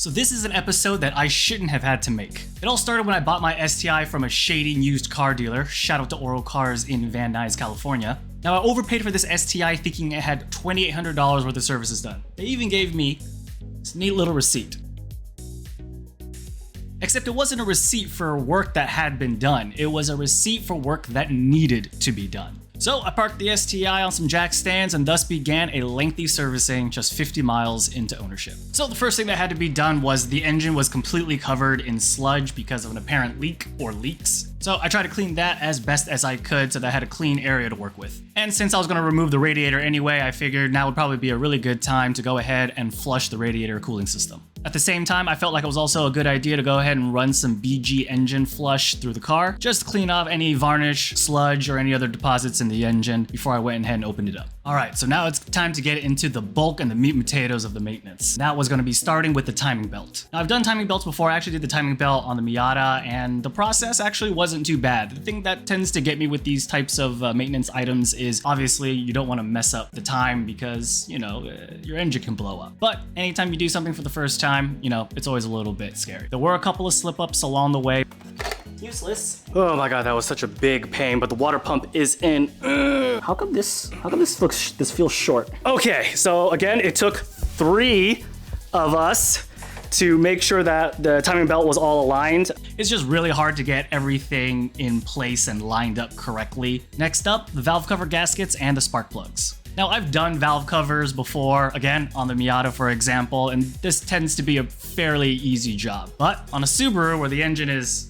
So this is an episode that I shouldn't have had to make. It all started when I bought my STi from a shady used car dealer. Shout out to Oro Cars in Van Nuys, California. Now I overpaid for this STi thinking it had $2,800 worth of services done. They even gave me this neat little receipt. Except it wasn't a receipt for work that had been done. It was a receipt for work that needed to be done. So I parked the STi on some jack stands and thus began a lengthy servicing just 50 miles into ownership. So the first thing that had to be done was the engine was completely covered in sludge because of an apparent leak or leaks. So I tried to clean that as best as I could so that I had a clean area to work with. And since I was going to remove the radiator anyway, I figured now would probably be a really good time to go ahead and flush the radiator cooling system. At the same time, I felt like it was also a good idea to go ahead and run some BG engine flush through the car, just to clean off any varnish, sludge, or any other deposits in the engine before I went ahead and opened it up. Alright, so now it's time to get into the bulk and the meat and potatoes of the maintenance. That was going to be starting with the timing belt. Now I've done timing belts before. I actually did the timing belt on the Miata, and the process actually wasn't too bad. The thing that tends to get me with these types of maintenance items is obviously you don't want to mess up the time because, you know, your engine can blow up. But anytime you do something for the first time, you know, it's always a little bit scary. There were a couple of slip-ups along the way. Useless. Oh my god, that was such a big pain, but the water pump is in. How come this feels short? Okay, so again, it took 3 of us to make sure that the timing belt was all aligned. It's just really hard to get everything in place and lined up correctly. Next up, the valve cover gaskets and the spark plugs. Now, I've done valve covers before, again, on the Miata, for example, and this tends to be a fairly easy job. But on a Subaru, where the engine is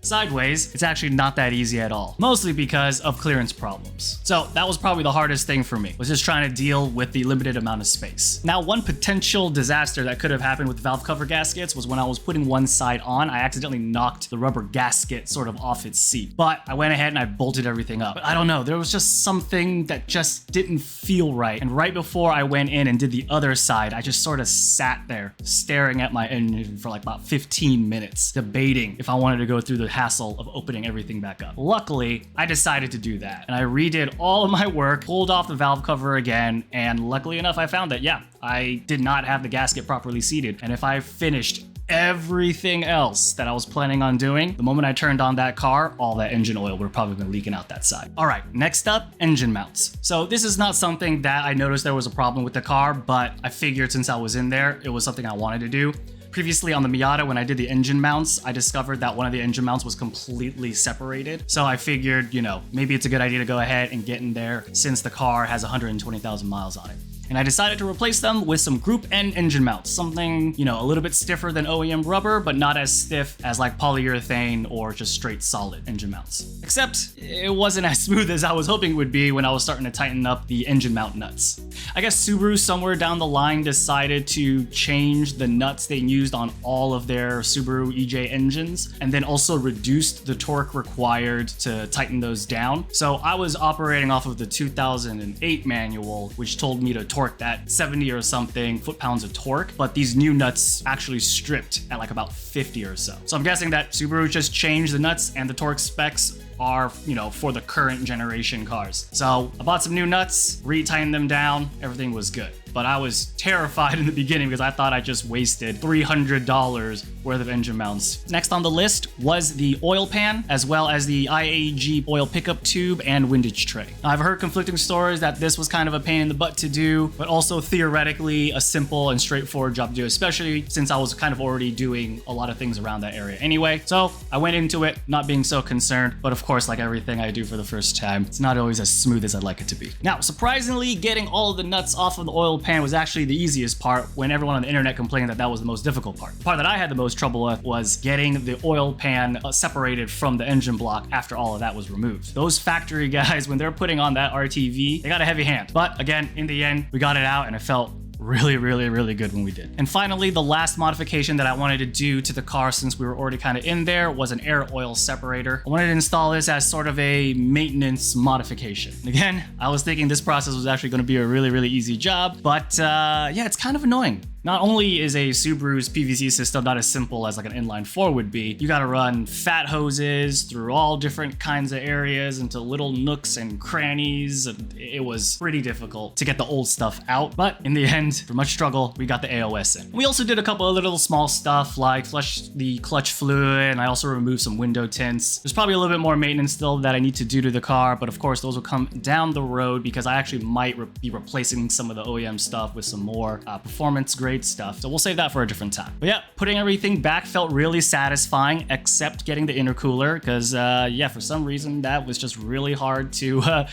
sideways, it's actually not that easy at all, mostly because of clearance problems. So that was probably the hardest thing for me, was just trying to deal with the limited amount of space. Now, one potential disaster that could have happened with valve cover gaskets was when I was putting one side on, I accidentally knocked the rubber gasket sort of off its seat. But I went ahead and I bolted everything up. But I don't know, there was just something that just didn't feel right. And right before I went in and did the other side, I just sort of sat there staring at my engine for like about 15 minutes, debating if I wanted to go through the hassle of opening everything back up. Luckily, I decided to do that, and I redid all of my work, pulled off the valve cover again, and luckily enough, I found that, yeah, I did not have the gasket properly seated, and if I finished everything else that I was planning on doing, the moment I turned on that car, all that engine oil would have probably been leaking out that side. All right, next up, engine mounts. So this is not something that I noticed there was a problem with the car, but I figured since I was in there, it was something I wanted to do. Previously on the Miata, when I did the engine mounts, I discovered that one of the engine mounts was completely separated. So I figured, you know, maybe it's a good idea to go ahead and get in there since the car has 120,000 miles on it. And I decided to replace them with some Group N engine mounts, something, you know, a little bit stiffer than OEM rubber, but not as stiff as like polyurethane or just straight solid engine mounts. Except it wasn't as smooth as I was hoping it would be when I was starting to tighten up the engine mount nuts. I guess Subaru somewhere down the line decided to change the nuts they used on all of their Subaru EJ engines, and then also reduced the torque required to tighten those down. So I was operating off of the 2008 manual, which told me to torque that 70 or something foot-pounds of torque, but these new nuts actually stripped at like about 50 or so. So I'm guessing that Subaru just changed the nuts and the torque specs are, you know, for the current generation cars. So I bought some new nuts, re-tightened them down, everything was good. But I was terrified in the beginning because I thought I just wasted $300 worth of engine mounts. Next on the list was the oil pan, as well as the IAG oil pickup tube and windage tray. Now, I've heard conflicting stories that this was kind of a pain in the butt to do, but also theoretically a simple and straightforward job to do, especially since I was kind of already doing a lot of things around that area anyway. So I went into it not being so concerned, but of course, like everything I do for the first time, it's not always as smooth as I'd like it to be. Now, surprisingly, getting all of the nuts off of the oil pan was actually the easiest part, when everyone on the internet complained that that was the most difficult part. The part that I had the most trouble with was getting the oil pan separated from the engine block after all of that was removed. Those factory guys, when they're putting on that RTV, they got a heavy hand. But again, in the end, we got it out and it felt really good when we did. And finally, the last modification that I wanted to do to the car, since we were already kind of in there, was an air oil separator. I wanted to install this as sort of a maintenance modification. Again, I was thinking this process was actually going to be a really easy job, but yeah, it's kind of annoying. Not only is a Subaru's PVC system not as simple as like an inline four would be, you gotta run fat hoses through all different kinds of areas into little nooks and crannies. It was pretty difficult to get the old stuff out, but in the end, for much struggle, we got the AOS in. We also did a couple of little small stuff like flush the clutch fluid, and I also removed some window tints. There's probably a little bit more maintenance still that I need to do to the car, but of course those will come down the road because I actually might be replacing some of the OEM stuff with some more performance grade stuff. So we'll save that for a different time. But yeah, putting everything back felt really satisfying, except getting the intercooler, because yeah, for some reason that was just really hard to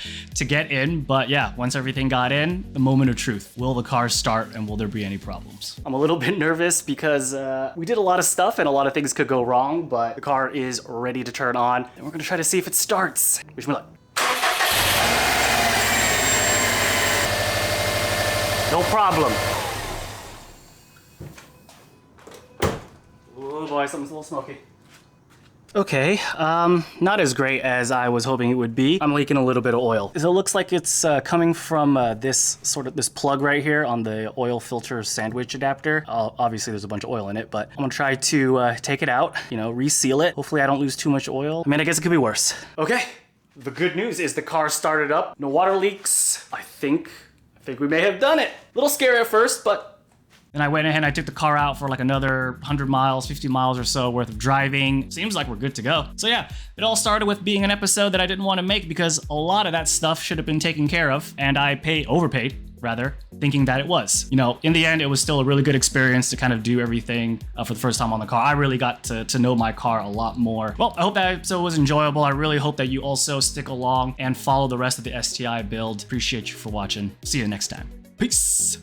get in. But yeah, once everything got in, the moment of truth. Will the car start and will there be any problems? I'm a little bit nervous because we did a lot of stuff and a lot of things could go wrong, but the car is ready to turn on and we're gonna try to see if it starts. Wish me luck. No problem. Oh boy, something's a little smoky. Okay, not as great as I was hoping it would be. I'm leaking a little bit of oil. So it looks like it's coming from this plug right here on the oil filter sandwich adapter. Obviously there's a bunch of oil in it, but I'm gonna try to take it out, you know, reseal it. Hopefully I don't lose too much oil. I mean, I guess it could be worse. Okay, the good news is the car started up. No water leaks. I think we may have done it. A little scary at first, but then I went ahead and I took the car out for like another 100 miles, 50 miles or so worth of driving. Seems like we're good to go. So yeah, it all started with being an episode that I didn't want to make because a lot of that stuff should have been taken care of, and I overpaid, thinking that it was. You know, in the end, it was still a really good experience to kind of do everything for the first time on the car. I really got to know my car a lot more. Well, I hope that episode was enjoyable. I really hope that you also stick along and follow the rest of the STi build. Appreciate you for watching. See you next time. Peace.